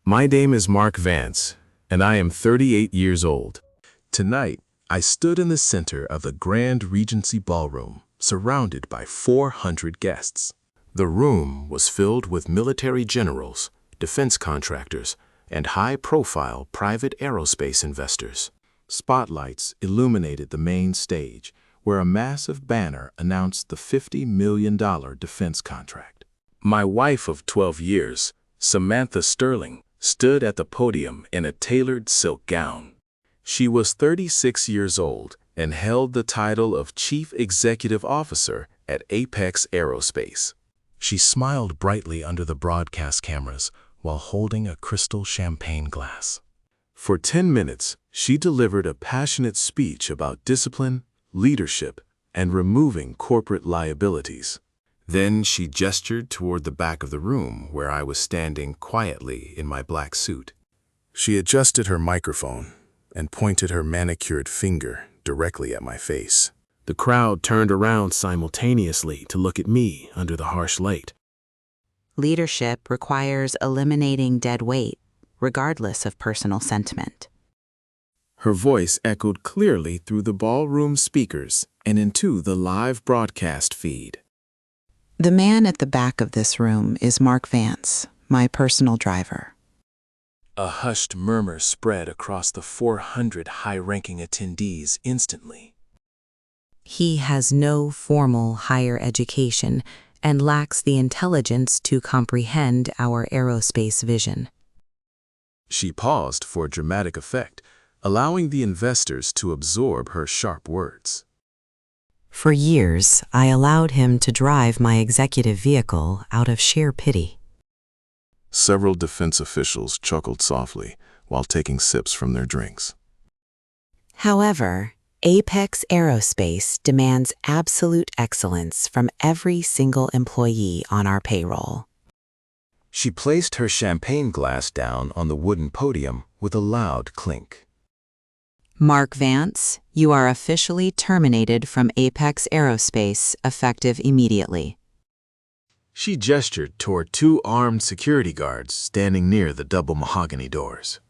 My name is Mark Vance, and I am 38 years old. Tonight, I stood in the center of the Grand Regency Ballroom, surrounded by 400 guests. The room was filled with military generals, defense contractors, and high-profile private aerospace investors. Spotlights illuminated the main stage, where a massive banner announced the $50 million defense contract. My wife of 12 years, Samantha Sterling, stood at the podium in a tailored silk gown. She was 36 years old and held the title of Chief Executive Officer at Apex Aerospace. She smiled brightly under the broadcast cameras while holding a crystal champagne glass. For 10 minutes, she delivered a passionate speech about discipline, leadership, and removing corporate liabilities. Then she gestured toward the back of the room where I was standing quietly in my black suit. She adjusted her microphone and pointed her manicured finger directly at my face. The crowd turned around simultaneously to look at me under the harsh light. Leadership requires eliminating dead weight, regardless of personal sentiment. Her voice echoed clearly through the ballroom speakers and into the live broadcast feed. The man at the back of this room is Mark Vance, my personal driver. A hushed murmur spread across the 400 high-ranking attendees instantly. He has no formal higher education and lacks the intelligence to comprehend our aerospace vision. She paused for dramatic effect, allowing the investors to absorb her sharp words. For years, I allowed him to drive my executive vehicle out of sheer pity. Several defense officials chuckled softly while taking sips from their drinks. However, Apex Aerospace demands absolute excellence from every single employee on our payroll. She placed her champagne glass down on the wooden podium with a loud clink. Mark Vance, you are officially terminated from Apex Aerospace, effective immediately. She gestured toward two armed security guards standing near the double mahogany doors.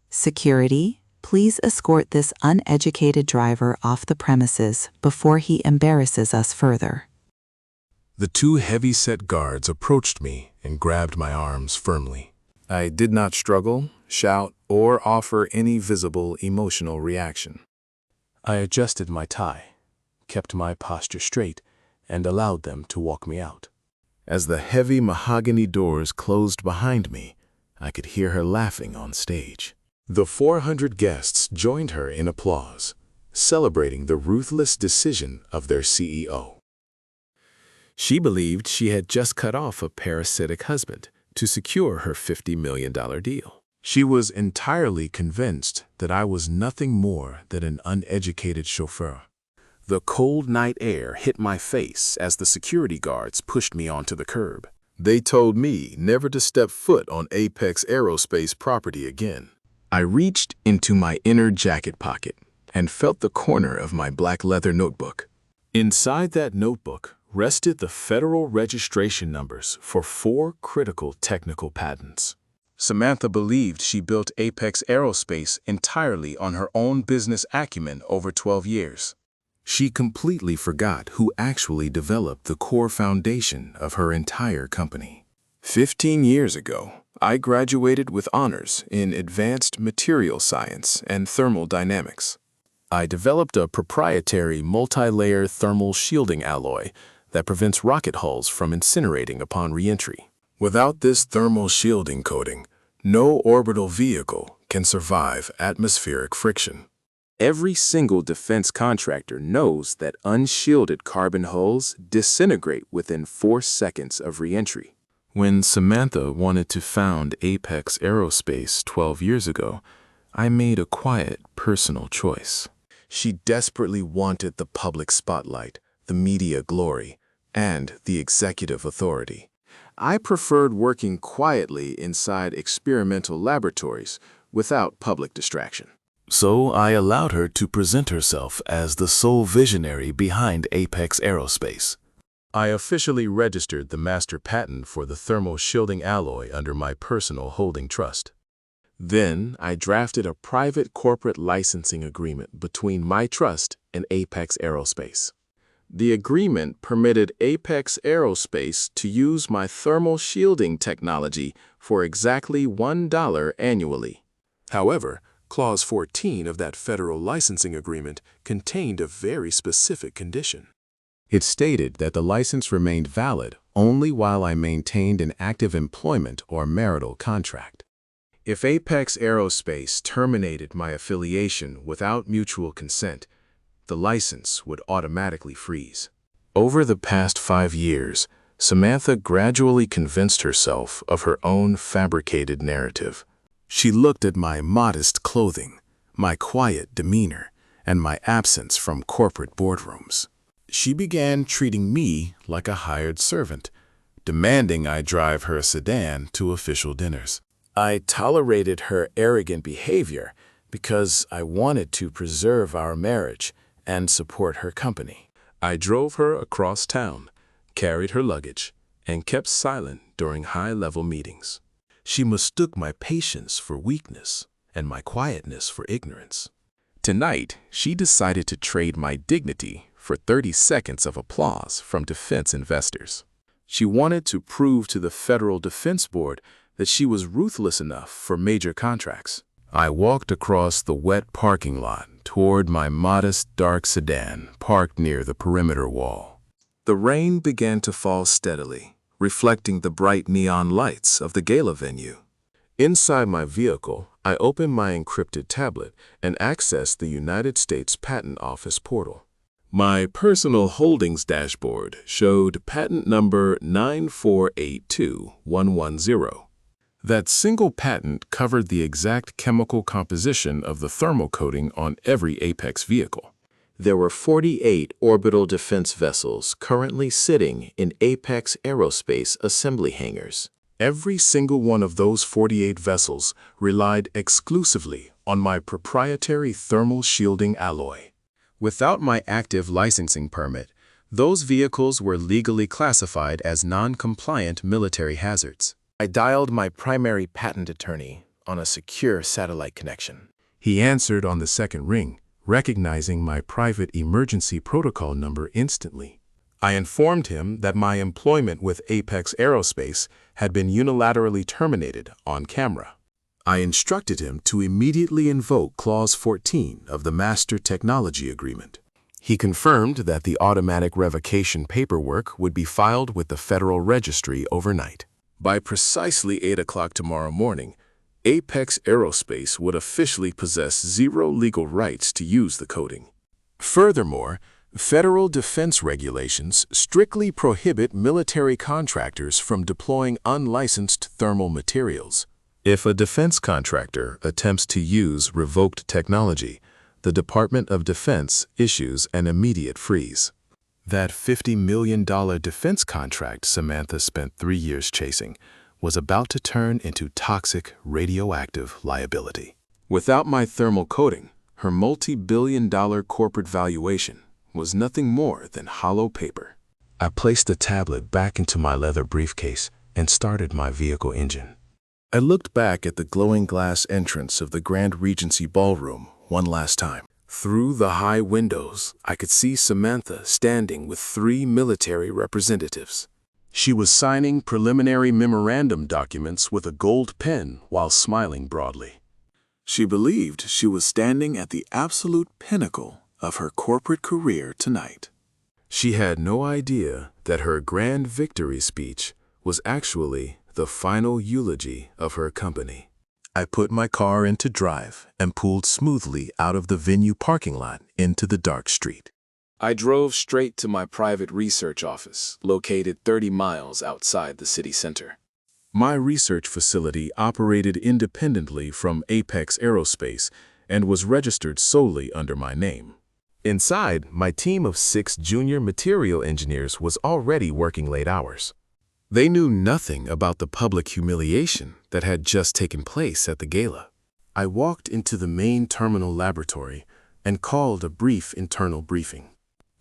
Security, please escort this uneducated driver off the premises before he embarrasses us further. The two heavy-set guards approached me and grabbed my arms firmly. I did not struggle, shout, or offer any visible emotional reaction. I adjusted my tie, kept my posture straight, and allowed them to walk me out. As the heavy mahogany doors closed behind me, I could hear her laughing on stage. The 400 guests joined her in applause, celebrating the ruthless decision of their CEO. She believed she had just cut off a parasitic husband to secure her $50 million deal. She was entirely convinced that I was nothing more than an uneducated chauffeur. The cold night air hit my face as the security guards pushed me onto the curb. They told me never to step foot on Apex Aerospace property again. I reached into my inner jacket pocket and felt the corner of my black leather notebook. Inside that notebook rested the federal registration numbers for 4 critical technical patents. Samantha believed she built Apex Aerospace entirely on her own business acumen over 12 years. She completely forgot who actually developed the core foundation of her entire company. 15 years ago, I graduated with honors in advanced material science and thermodynamics. I developed a proprietary multi-layer thermal shielding alloy that prevents rocket hulls from incinerating upon re-entry. Without this thermal shielding coating, no orbital vehicle can survive atmospheric friction. Every single defense contractor knows that unshielded carbon hulls disintegrate within 4 seconds of re-entry. When Samantha wanted to found Apex Aerospace 12 years ago, I made a quiet, personal choice. She desperately wanted the public spotlight, the media glory, and the executive authority. I preferred working quietly inside experimental laboratories without public distraction. So I allowed her to present herself as the sole visionary behind Apex Aerospace. I officially registered the master patent for the thermal shielding alloy under my personal holding trust. Then I drafted a private corporate licensing agreement between my trust and Apex Aerospace. The agreement permitted Apex Aerospace to use my thermal shielding technology for exactly $1 annually. However, Clause 14 of that federal licensing agreement contained a very specific condition. It stated that the license remained valid only while I maintained an active employment or marital contract. If Apex Aerospace terminated my affiliation without mutual consent, the license would automatically freeze. Over the past 5 years, Samantha gradually convinced herself of her own fabricated narrative. She looked at my modest clothing, my quiet demeanor, and my absence from corporate boardrooms. She began treating me like a hired servant, demanding I drive her sedan to official dinners. I tolerated her arrogant behavior because I wanted to preserve our marriage and support her company. I drove her across town, carried her luggage, and kept silent during high-level meetings. She mistook my patience for weakness and my quietness for ignorance. Tonight, she decided to trade my dignity for 30 seconds of applause from defense investors. She wanted to prove to the Federal Defense Board that she was ruthless enough for major contracts. I walked across the wet parking lot toward my modest dark sedan parked near the perimeter wall. The rain began to fall steadily, reflecting the bright neon lights of the gala venue. Inside my vehicle, I opened my encrypted tablet and accessed the United States Patent Office portal. My personal holdings dashboard showed patent number 9482110. That single patent covered the exact chemical composition of the thermal coating on every Apex vehicle. There were 48 orbital defense vessels currently sitting in Apex Aerospace assembly hangars. Every single one of those 48 vessels relied exclusively on my proprietary thermal shielding alloy. Without my active licensing permit, those vehicles were legally classified as non-compliant military hazards. I dialed my primary patent attorney on a secure satellite connection. He answered on the second ring, recognizing my private emergency protocol number instantly. I informed him that my employment with Apex Aerospace had been unilaterally terminated on camera. I instructed him to immediately invoke Clause 14 of the Master Technology Agreement. He confirmed that the automatic revocation paperwork would be filed with the Federal Registry overnight. By precisely 8 o'clock tomorrow morning, Apex Aerospace would officially possess zero legal rights to use the coating. Furthermore, federal defense regulations strictly prohibit military contractors from deploying unlicensed thermal materials. If a defense contractor attempts to use revoked technology, the Department of Defense issues an immediate freeze. That $50 million defense contract Samantha spent 3 years chasing was about to turn into toxic radioactive liability. Without my thermal coating, her multi-billion-dollar corporate valuation was nothing more than hollow paper. I placed the tablet back into my leather briefcase and started my vehicle engine. I looked back at the glowing glass entrance of the Grand Regency Ballroom one last time. Through the high windows, I could see Samantha standing with 3 military representatives. She was signing preliminary memorandum documents with a gold pen while smiling broadly. She believed she was standing at the absolute pinnacle of her corporate career tonight. She had no idea that her grand victory speech was actually the final eulogy of her company. I put my car into drive and pulled smoothly out of the venue parking lot into the dark street. I drove straight to my private research office, located 30 miles outside the city center. My research facility operated independently from Apex Aerospace and was registered solely under my name. Inside, my team of 6 junior material engineers was already working late hours. They knew nothing about the public humiliation that had just taken place at the gala. I walked into the main terminal laboratory and called a brief internal briefing.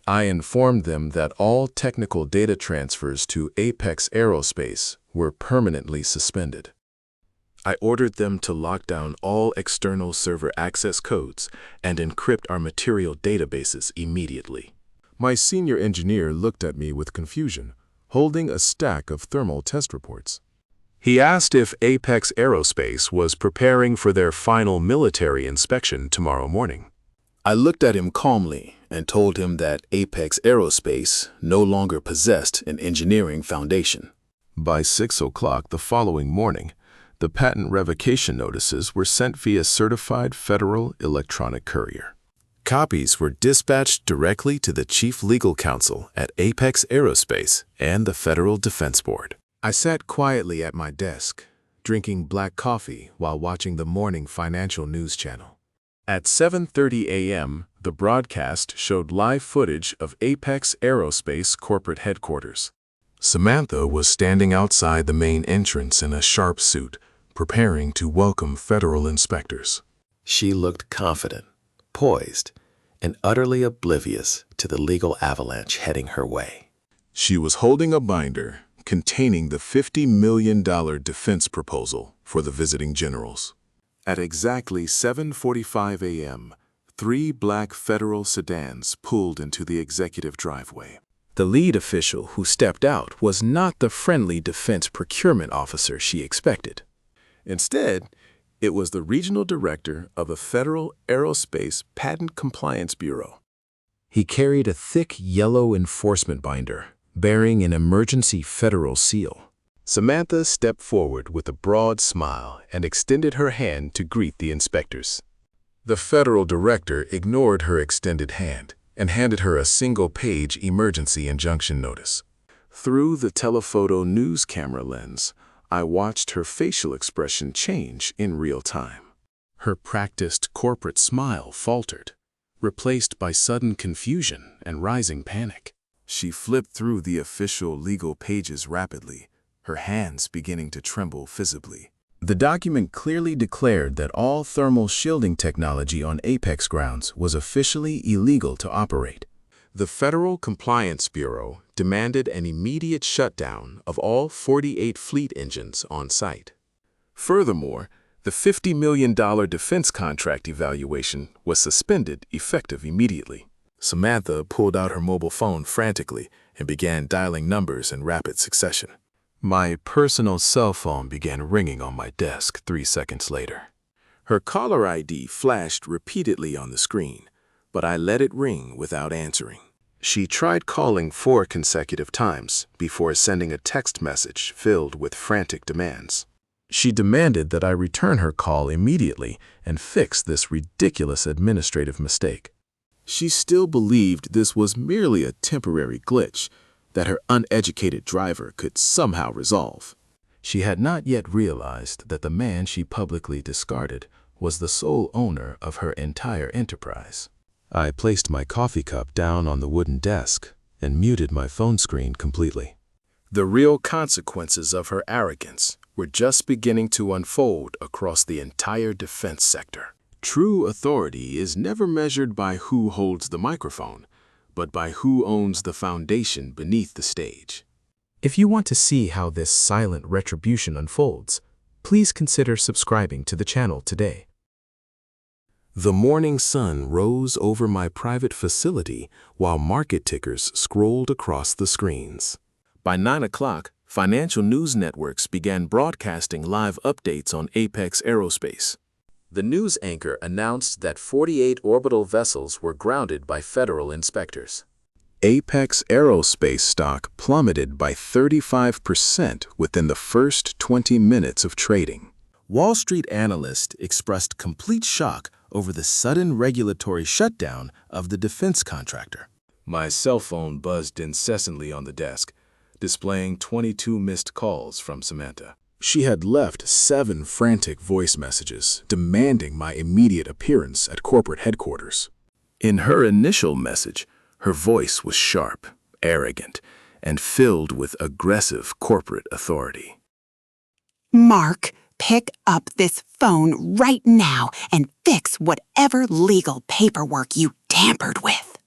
I informed them that all technical data transfers to Apex Aerospace were permanently suspended. I ordered them to lock down all external server access codes and encrypt our material databases immediately. My senior engineer looked at me with confusion, holding a stack of thermal test reports. He asked if Apex Aerospace was preparing for their final military inspection tomorrow morning. I looked at him calmly and told him that Apex Aerospace no longer possessed an engineering foundation. By 6 o'clock the following morning, the patent revocation notices were sent via certified federal electronic courier. Copies were dispatched directly to the Chief Legal Counsel at Apex Aerospace and the Federal Defense Board. I sat quietly at my desk, drinking black coffee while watching the morning financial news channel. At 7:30 a.m., the broadcast showed live footage of Apex Aerospace corporate headquarters. Samantha was standing outside the main entrance in a sharp suit, preparing to welcome federal inspectors. She looked confident, poised, and utterly oblivious to the legal avalanche heading her way. She was holding a binder containing the $50 million defense proposal for the visiting generals. At exactly 7:45 a.m., 3 black federal sedans pulled into the executive driveway. The lead official who stepped out was not the friendly defense procurement officer she expected. Instead, it was the regional director of the Federal Aerospace Patent Compliance Bureau. He carried a thick yellow enforcement binder bearing an emergency federal seal. Samantha stepped forward with a broad smile and extended her hand to greet the inspectors. The federal director ignored her extended hand and handed her a single-page emergency injunction notice. Through the telephoto news camera lens, I watched her facial expression change in real time. Her practiced corporate smile faltered, replaced by sudden confusion and rising panic. She flipped through the official legal pages rapidly, her hands beginning to tremble visibly. The document clearly declared that all thermal shielding technology on Apex grounds was officially illegal to operate. The Federal Compliance Bureau demanded an immediate shutdown of all 48 fleet engines on site. Furthermore, the $50 million defense contract evaluation was suspended effective immediately. Samantha pulled out her mobile phone frantically and began dialing numbers in rapid succession. My personal cell phone began ringing on my desk 3 seconds later. Her caller ID flashed repeatedly on the screen, but I let it ring without answering. She tried calling 4 consecutive times before sending a text message filled with frantic demands. She demanded that I return her call immediately and fix this ridiculous administrative mistake. She still believed this was merely a temporary glitch that her uneducated driver could somehow resolve. She had not yet realized that the man she publicly discarded was the sole owner of her entire enterprise. I placed my coffee cup down on the wooden desk and muted my phone screen completely. The real consequences of her arrogance were just beginning to unfold across the entire defense sector. True authority is never measured by who holds the microphone, but by who owns the foundation beneath the stage. If you want to see how this silent retribution unfolds, please consider subscribing to the channel today. The morning sun rose over my private facility while market tickers scrolled across the screens. By 9 o'clock, financial news networks began broadcasting live updates on Apex Aerospace. The news anchor announced that 48 orbital vessels were grounded by federal inspectors. Apex Aerospace stock plummeted by 35% within the first 20 minutes of trading. Wall Street analysts expressed complete shock over the sudden regulatory shutdown of the defense contractor. My cell phone buzzed incessantly on the desk, displaying 22 missed calls from Samantha. She had left 7 frantic voice messages demanding my immediate appearance at corporate headquarters. In her initial message, her voice was sharp, arrogant, and filled with aggressive corporate authority. Mark, pick up this phone right now and fix whatever legal paperwork you tampered with.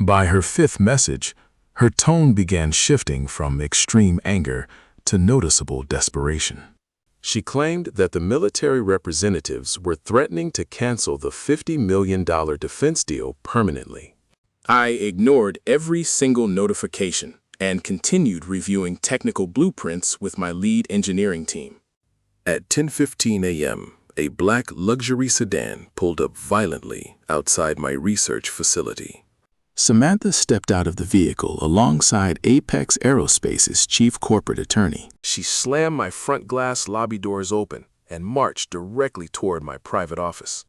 By her fifth message, her tone began shifting from extreme anger to noticeable desperation. She claimed that the military representatives were threatening to cancel the $50 million defense deal permanently. I ignored every single notification and continued reviewing technical blueprints with my lead engineering team. At 10:15 a.m., a black luxury sedan pulled up violently outside my research facility. Samantha stepped out of the vehicle alongside Apex Aerospace's chief corporate attorney. She slammed my front glass lobby doors open and marched directly toward my private office.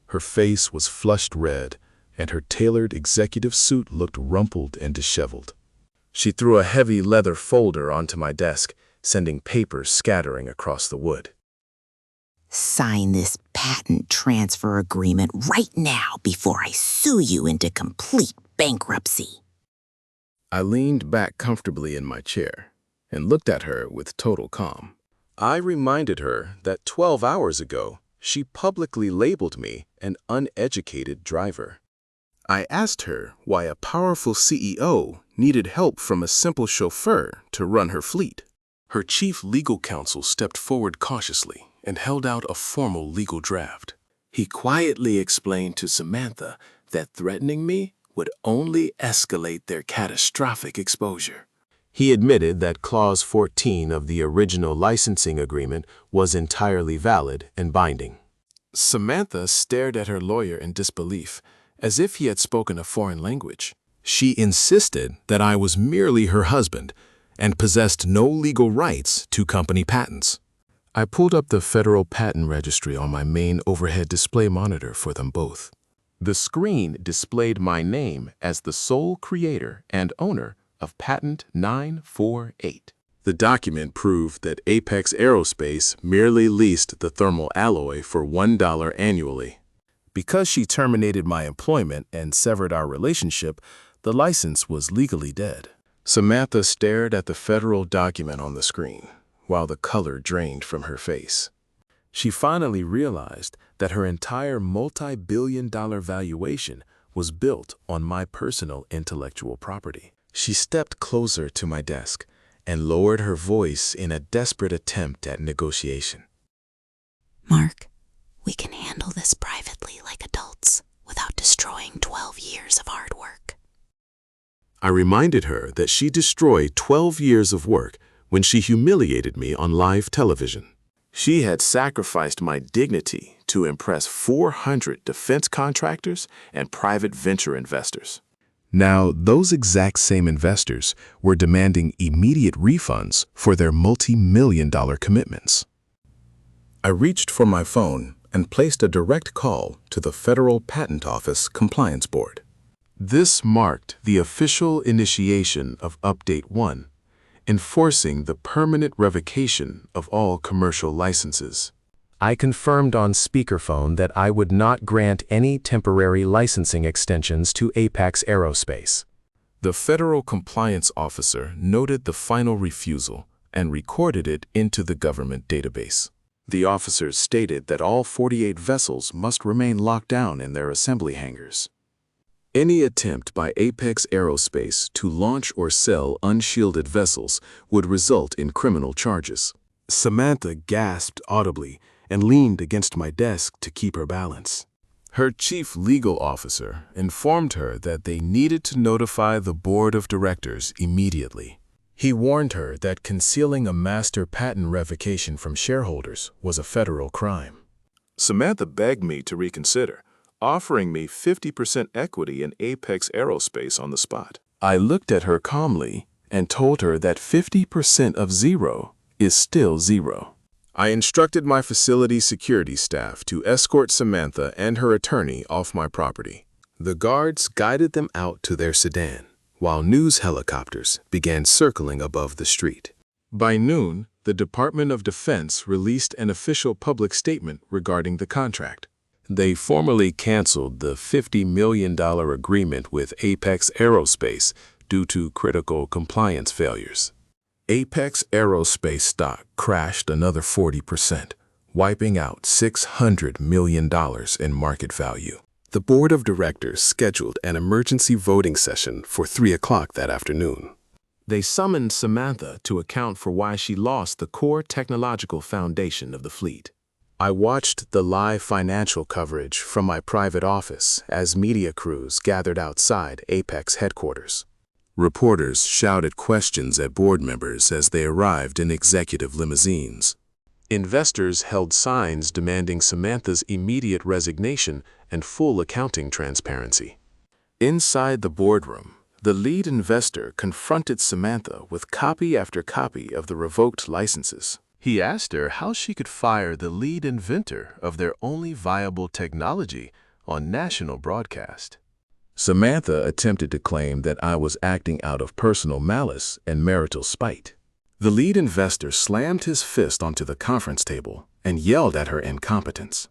Her face was flushed red, and her tailored executive suit looked rumpled and disheveled. She threw a heavy leather folder onto my desk, sending papers scattering across the wood. Sign this patent transfer agreement right now before I sue you into complete bankruptcy. I leaned back comfortably in my chair and looked at her with total calm. I reminded her that 12 hours ago, she publicly labeled me an uneducated driver. I asked her why a powerful CEO needed help from a simple chauffeur to run her fleet. Her chief legal counsel stepped forward cautiously and held out a formal legal draft. He quietly explained to Samantha that threatening me would only escalate their catastrophic exposure. He admitted that Clause 14 of the original licensing agreement was entirely valid and binding. Samantha stared at her lawyer in disbelief, as if he had spoken a foreign language. She insisted that I was merely her husband and possessed no legal rights to company patents. I pulled up the Federal Patent Registry on my main overhead display monitor for them both. The screen displayed my name as the sole creator and owner of Patent 948. The document proved that Apex Aerospace merely leased the thermal alloy for $1 annually. Because she terminated my employment and severed our relationship, the license was legally dead. Samantha stared at the federal document on the screen, while the color drained from her face. She finally realized that her entire multi-billion-dollar valuation was built on my personal intellectual property. She stepped closer to my desk and lowered her voice in a desperate attempt at negotiation. Mark, we can handle this privately like adults without destroying 12 years of hard work. I reminded her that she destroyed 12 years of work when she humiliated me on live television. She had sacrificed my dignity to impress 400 defense contractors and private venture investors. Now, those exact same investors were demanding immediate refunds for their multi-million-dollar commitments. I reached for my phone and placed a direct call to the Federal Patent Office Compliance Board. This marked the official initiation of Update 1, enforcing the permanent revocation of all commercial licenses. I confirmed on speakerphone that I would not grant any temporary licensing extensions to Apex Aerospace. The federal compliance officer noted the final refusal and recorded it into the government database. The officers stated that all 48 vessels must remain locked down in their assembly hangars. Any attempt by Apex Aerospace to launch or sell unshielded vessels would result in criminal charges. Samantha gasped audibly and leaned against my desk to keep her balance. Her chief legal officer informed her that they needed to notify the board of directors immediately. He warned her that concealing a master patent revocation from shareholders was a federal crime. Samantha begged me to reconsider, offering me 50% equity in Apex Aerospace on the spot. I looked at her calmly and told her that 50% of zero is still zero. I instructed my facility security staff to escort Samantha and her attorney off my property. The guards guided them out to their sedan, while news helicopters began circling above the street. By noon, the Department of Defense released an official public statement regarding the contract. They formally canceled the $50 million agreement with Apex Aerospace due to critical compliance failures. Apex Aerospace stock crashed another 40%, wiping out $600 million in market value. The The board of directors scheduled an emergency voting session for 3 o'clock that afternoon. They summoned Samantha to account for why she lost the core technological foundation of the fleet. I watched the live financial coverage from my private office as media crews gathered outside Apex headquarters. Reporters shouted questions at board members as they arrived in executive limousines. Investors held signs demanding Samantha's immediate resignation and full accounting transparency. Inside the boardroom, the lead investor confronted Samantha with copy after copy of the revoked licenses. He asked her how she could fire the lead inventor of their only viable technology on national broadcast. Samantha attempted to claim that I was acting out of personal malice and marital spite. The lead investor slammed his fist onto the conference table and yelled at her incompetence.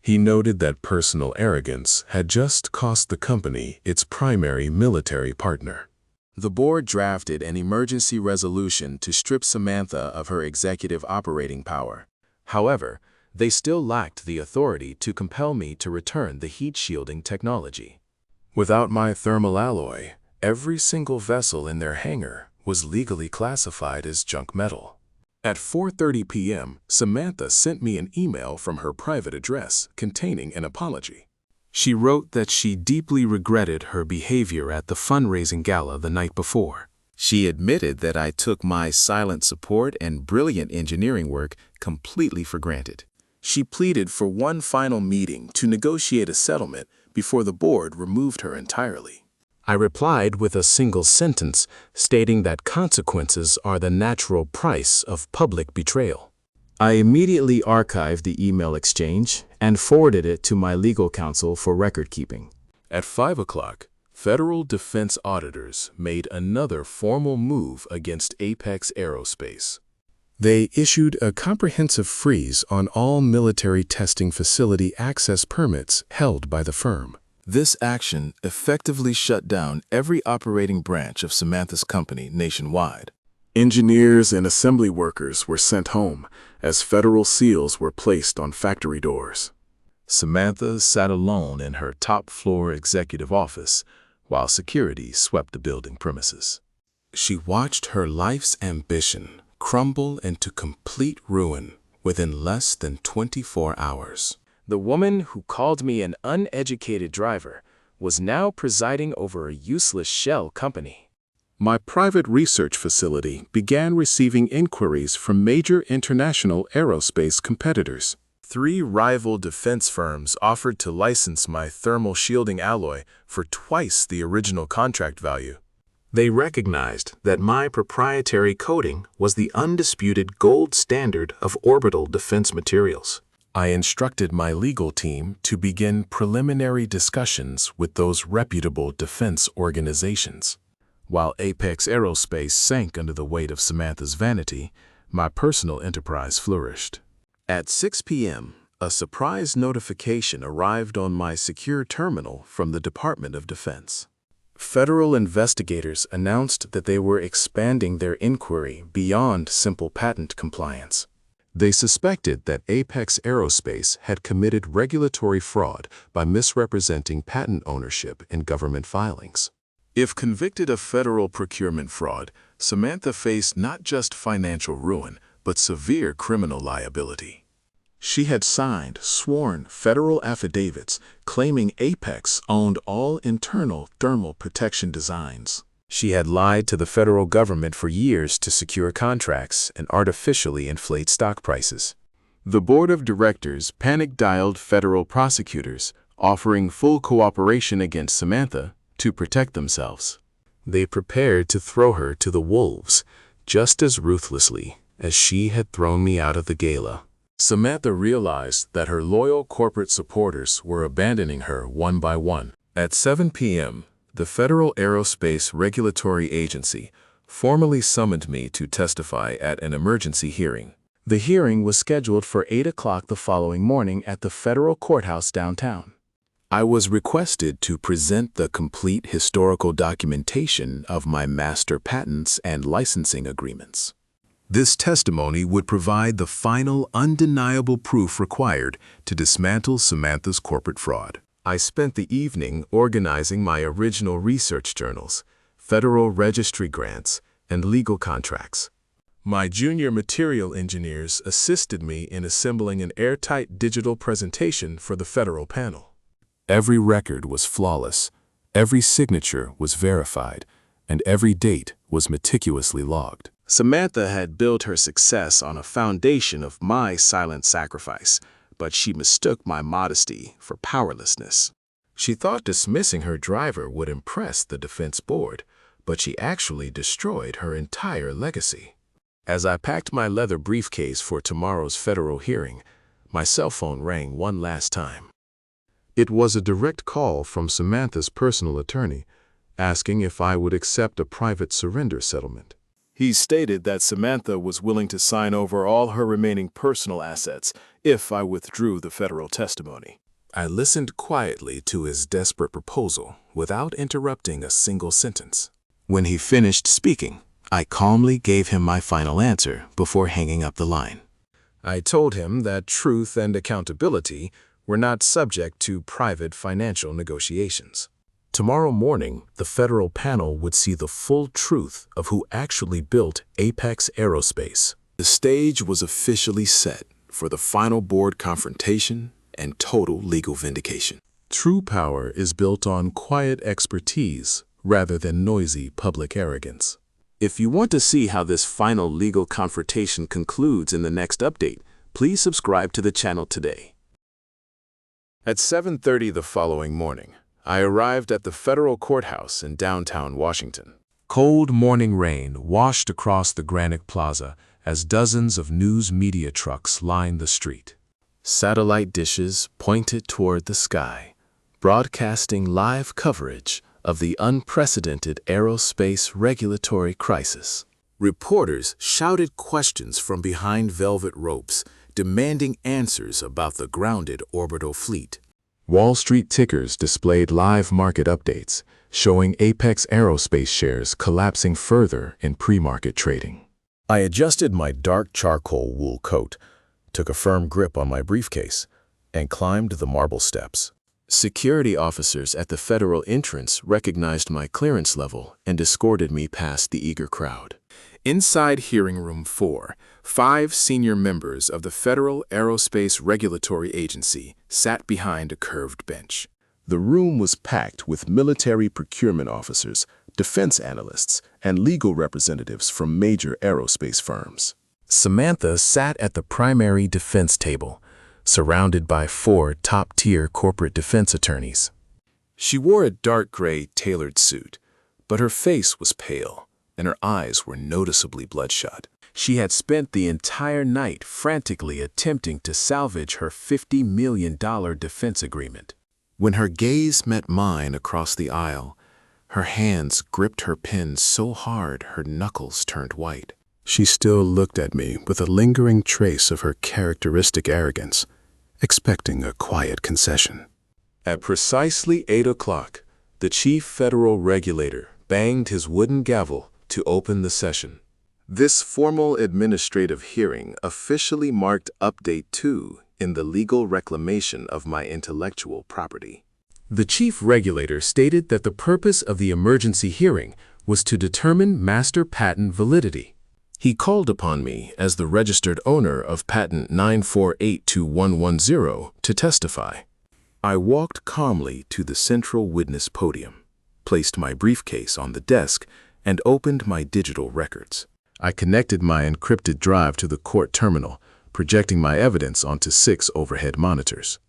He noted that personal arrogance had just cost the company its primary military partner. The board drafted an emergency resolution to strip Samantha of her executive operating power. However, they still lacked the authority to compel me to return the heat-shielding technology. Without my thermal alloy, every single vessel in their hangar was legally classified as junk metal. At 4:30 p.m., Samantha sent me an email from her private address containing an apology. She wrote that she deeply regretted her behavior at the fundraising gala the night before. She admitted that I took my silent support and brilliant engineering work completely for granted. She pleaded for one final meeting to negotiate a settlement before the board removed her entirely. I replied with a single sentence stating that consequences are the natural price of public betrayal. I immediately archived the email exchange and forwarded it to my legal counsel for record-keeping. At 5 o'clock, federal defense auditors made another formal move against Apex Aerospace. They issued a comprehensive freeze on all military testing facility access permits held by the firm. This action effectively shut down every operating branch of Samantha's company nationwide. Engineers and assembly workers were sent home as federal seals were placed on factory doors. Samantha sat alone in her top-floor executive office while security swept the building premises. She watched her life's ambition crumble into complete ruin within less than 24 hours. The woman who called me an uneducated driver was now presiding over a useless shell company. My private research facility began receiving inquiries from major international aerospace competitors. 3 rival defense firms offered to license my thermal shielding alloy for twice the original contract value. They recognized that my proprietary coating was the undisputed gold standard of orbital defense materials. I instructed my legal team to begin preliminary discussions with those reputable defense organizations. While Apex Aerospace sank under the weight of Samantha's vanity, my personal enterprise flourished. At 6 p.m., a surprise notification arrived on my secure terminal from the Department of Defense. Federal investigators announced that they were expanding their inquiry beyond simple patent compliance. They suspected that Apex Aerospace had committed regulatory fraud by misrepresenting patent ownership in government filings. If convicted of federal procurement fraud, Samantha faced not just financial ruin, but severe criminal liability. She had signed sworn federal affidavits claiming Apex owned all internal thermal protection designs. She had lied to the federal government for years to secure contracts and artificially inflate stock prices. The board of directors panic-dialed federal prosecutors, offering full cooperation against Samantha to protect themselves. They prepared to throw her to the wolves just as ruthlessly as she had thrown me out of the gala. Samantha realized that her loyal corporate supporters were abandoning her one by one. At 7 p.m., the Federal Aerospace Regulatory Agency formally summoned me to testify at an emergency hearing. The hearing was scheduled for 8 o'clock the following morning at the federal courthouse downtown. I was requested to present the complete historical documentation of my master patents and licensing agreements. This testimony would provide the final, undeniable proof required to dismantle Samantha's corporate fraud. I spent the evening organizing my original research journals, federal registry grants, and legal contracts. My junior material engineers assisted me in assembling an airtight digital presentation for the federal panel. Every record was flawless, every signature was verified, and every date was meticulously logged. Samantha had built her success on a foundation of my silent sacrifice, but she mistook my modesty for powerlessness. She thought dismissing her driver would impress the defense board, but she actually destroyed her entire legacy. As I packed my leather briefcase for tomorrow's federal hearing, my cell phone rang one last time. It was a direct call from Samantha's personal attorney, asking if I would accept a private surrender settlement. He stated that Samantha was willing to sign over all her remaining personal assets if I withdrew the federal testimony. I listened quietly to his desperate proposal without interrupting a single sentence. When he finished speaking, I calmly gave him my final answer before hanging up the line. I told him that truth and accountability were not subject to private financial negotiations. Tomorrow morning, the federal panel would see the full truth of who actually built Apex Aerospace. The stage was officially set for the final board confrontation and total legal vindication. True power is built on quiet expertise rather than noisy public arrogance. If you want to see how this final legal confrontation concludes in the next update, please subscribe to the channel today. At 7:30 the following morning, I arrived at the federal courthouse in downtown Washington. Cold morning rain washed across the granite plaza as dozens of news media trucks lined the street. Satellite dishes pointed toward the sky, broadcasting live coverage of the unprecedented aerospace regulatory crisis. Reporters shouted questions from behind velvet ropes, demanding answers about the grounded orbital fleet. Wall Street tickers displayed live market updates, showing Apex Aerospace shares collapsing further in pre-market trading. I adjusted my dark charcoal wool coat, took a firm grip on my briefcase, and climbed the marble steps. Security officers at the federal entrance recognized my clearance level and escorted me past the eager crowd. Inside Hearing Room 4, 5 senior members of the Federal Aerospace Regulatory Agency sat behind a curved bench. The room was packed with military procurement officers, defense analysts, and legal representatives from major aerospace firms. Samantha sat at the primary defense table, surrounded by 4 top-tier corporate defense attorneys. She wore a dark gray tailored suit, but her face was pale, and her eyes were noticeably bloodshot. She had spent the entire night frantically attempting to salvage her $50 million defense agreement. When her gaze met mine across the aisle, her hands gripped her pen so hard her knuckles turned white. She still looked at me with a lingering trace of her characteristic arrogance, expecting a quiet concession. At precisely 8 o'clock, the chief federal regulator banged his wooden gavel to open the session. This formal administrative hearing officially marked Update 2 in the legal reclamation of my intellectual property. The chief regulator stated that the purpose of the emergency hearing was to determine master patent validity. He called upon me as the registered owner of patent 9482110 to testify. I walked calmly to the central witness podium, placed my briefcase on the desk, and opened my digital records. I connected my encrypted drive to the court terminal, projecting my evidence onto 6 overhead monitors.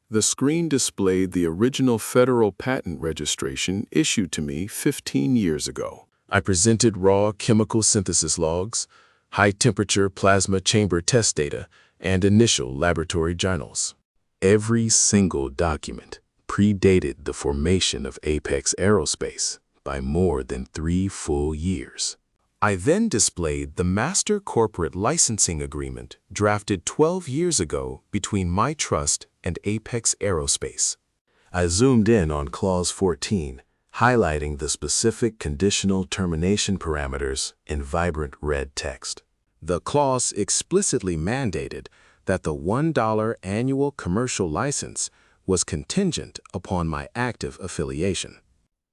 The screen displayed the original federal patent registration issued to me 15 years ago. I presented raw chemical synthesis logs, high-temperature plasma chamber test data, and initial laboratory journals. Every single document predated the formation of Apex Aerospace by more than 3 full years. I then displayed the Master Corporate Licensing Agreement drafted 12 years ago between my trust and Apex Aerospace. I zoomed in on Clause 14, highlighting the specific conditional termination parameters in vibrant red text. The clause explicitly mandated that the $1 annual commercial license was contingent upon my active affiliation.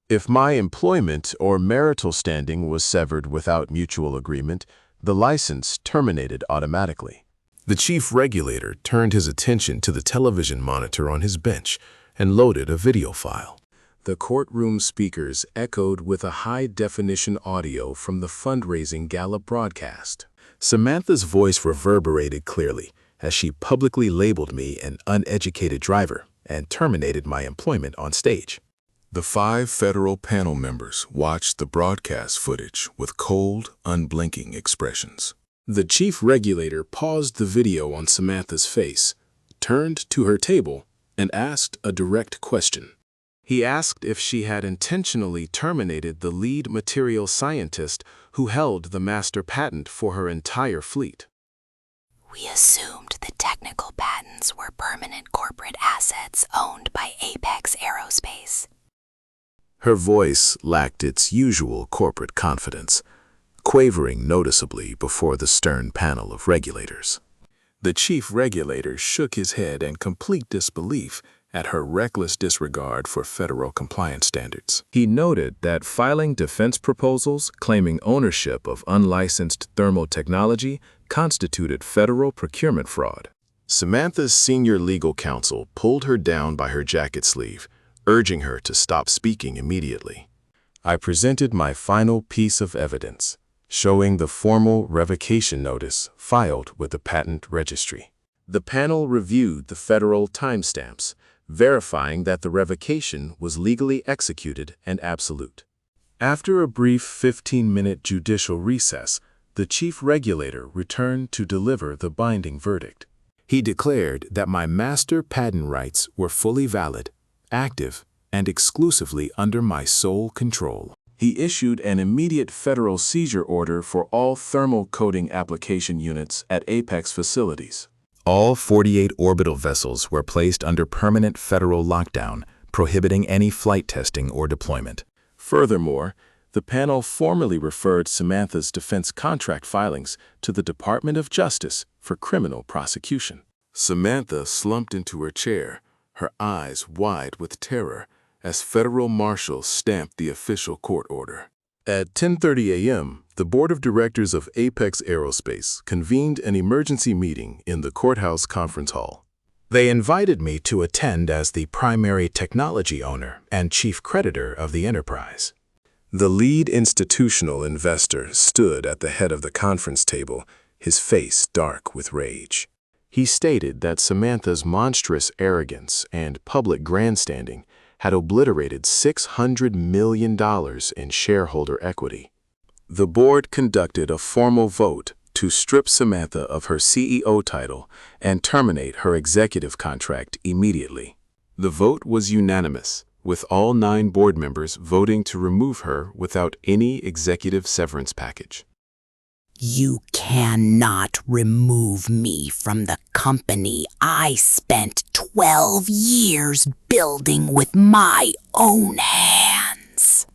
If my employment or marital standing was severed without mutual agreement, the license terminated automatically. The chief regulator turned his attention to the television monitor on his bench and loaded a video file. The courtroom speakers echoed with a high-definition audio from the fundraising Gala broadcast. Samantha's voice reverberated clearly as she publicly labeled me an uneducated driver and terminated my employment on stage. The 5 federal panel members watched the broadcast footage with cold, unblinking expressions. The chief regulator paused the video on Samantha's face, turned to her table, and asked a direct question. He asked if she had intentionally terminated the lead material scientist who held the master patent for her entire fleet. We assumed the technical patents were permanent corporate assets owned by Apex Aerospace. Her voice lacked its usual corporate confidence, quavering noticeably before the stern panel of regulators. The chief regulator shook his head in complete disbelief at her reckless disregard for federal compliance standards. He noted that filing defense proposals claiming ownership of unlicensed thermal technology constituted federal procurement fraud. Samantha's senior legal counsel pulled her down by her jacket sleeve, urging her to stop speaking immediately. I presented my final piece of evidence, showing the formal revocation notice filed with the patent registry. The panel reviewed the federal timestamps, verifying that the revocation was legally executed and absolute. After a brief 15-minute judicial recess, the chief regulator returned to deliver the binding verdict. He declared that my master patent rights were fully valid, active, and exclusively under my sole control. He issued an immediate federal seizure order for all thermal coating application units at Apex facilities. All 48 orbital vessels were placed under permanent federal lockdown, prohibiting any flight testing or deployment. Furthermore, the panel formally referred Samantha's defense contract filings to the Department of Justice for criminal prosecution. Samantha slumped into her chair, her eyes wide with terror, as federal marshals stamped the official court order. At 10:30 a.m., the board of directors of Apex Aerospace convened an emergency meeting in the courthouse conference hall. They invited me to attend as the primary technology owner and chief creditor of the enterprise. The lead institutional investor stood at the head of the conference table, his face dark with rage. He stated that Samantha's monstrous arrogance and public grandstanding had obliterated $600 million in shareholder equity. The board conducted a formal vote to strip Samantha of her CEO title and terminate her executive contract immediately. The vote was unanimous, with all 9 board members voting to remove her without any executive severance package. You cannot remove me from the company I spent 12 years building with my own hands.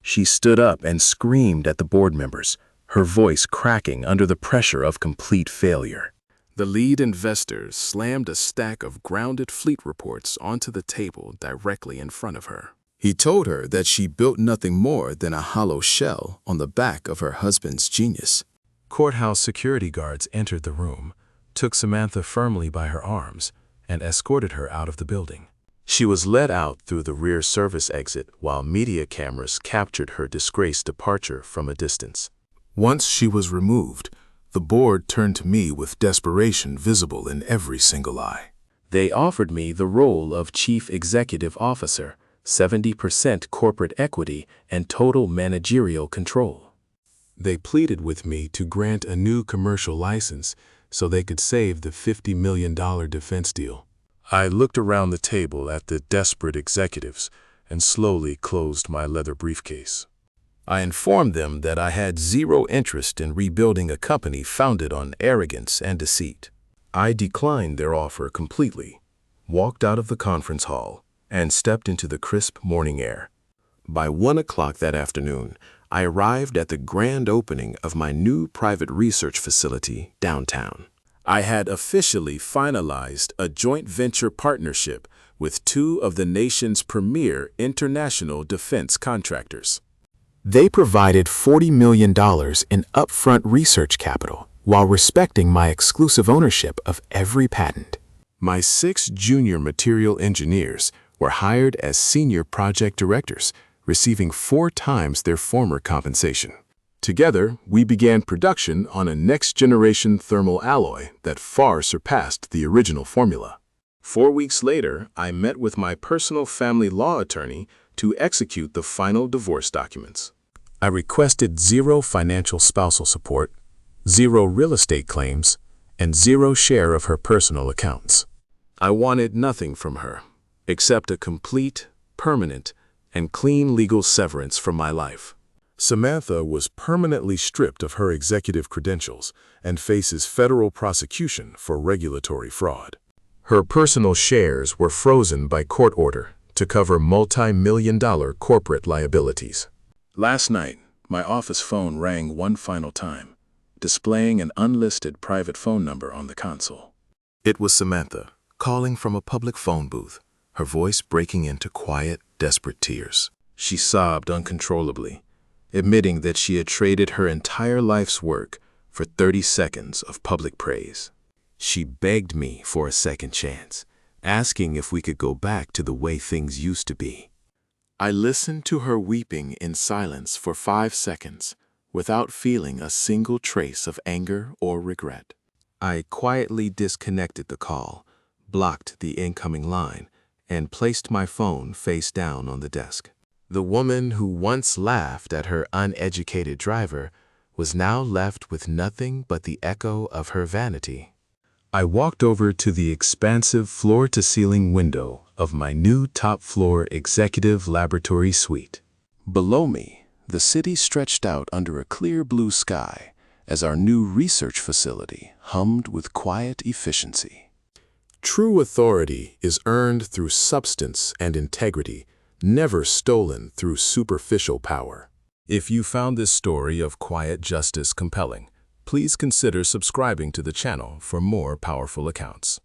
She stood up and screamed at the board members, her voice cracking under the pressure of complete failure. The lead investor slammed a stack of grounded fleet reports onto the table directly in front of her. He told her that she built nothing more than a hollow shell on the back of her husband's genius. Courthouse security guards entered the room, took Samantha firmly by her arms, and escorted her out of the building. She was led out through the rear service exit while media cameras captured her disgraced departure from a distance. Once she was removed, the board turned to me with desperation visible in every single eye. They offered me the role of chief executive officer, 70% corporate equity, and total managerial control. They pleaded with me to grant a new commercial license so they could save the $50 million defense deal. I looked around the table at the desperate executives and slowly closed my leather briefcase. I informed them that I had zero interest in rebuilding a company founded on arrogance and deceit. I declined their offer completely, walked out of the conference hall, and stepped into the crisp morning air. By 1 o'clock that afternoon, I arrived at the grand opening of my new private research facility downtown. I had officially finalized a joint venture partnership with two of the nation's premier international defense contractors. They provided $40 million in upfront research capital while respecting my exclusive ownership of every patent. My 6 junior material engineers were hired as senior project directors, receiving 4 times their former compensation. Together, we began production on a next-generation thermal alloy that far surpassed the original formula. 4 weeks later, I met with my personal family law attorney to execute the final divorce documents. I requested 0 financial spousal support, 0 real estate claims, and 0 share of her personal accounts. I wanted nothing from her, except a complete, permanent, and clean legal severance from my life. Samantha was permanently stripped of her executive credentials and faces federal prosecution for regulatory fraud. Her personal shares were frozen by court order to cover multi-million-dollar corporate liabilities. Last night, my office phone rang one final time, displaying an unlisted private phone number on the console. It was Samantha, calling from a public phone booth, her voice breaking into quiet, desperate tears. She sobbed uncontrollably, admitting that she had traded her entire life's work for 30 seconds of public praise. She begged me for a second chance, asking if we could go back to the way things used to be. I listened to her weeping in silence for 5 seconds, without feeling a single trace of anger or regret. I quietly disconnected the call, blocked the incoming line, and placed my phone face down on the desk. The woman who once laughed at her uneducated driver was now left with nothing but the echo of her vanity. I walked over to the expansive floor-to-ceiling window of my new top-floor executive laboratory suite. Below me, the city stretched out under a clear blue sky as our new research facility hummed with quiet efficiency. True authority is earned through substance and integrity, never stolen through superficial power. If you found this story of quiet justice compelling, please consider subscribing to the channel for more powerful accounts.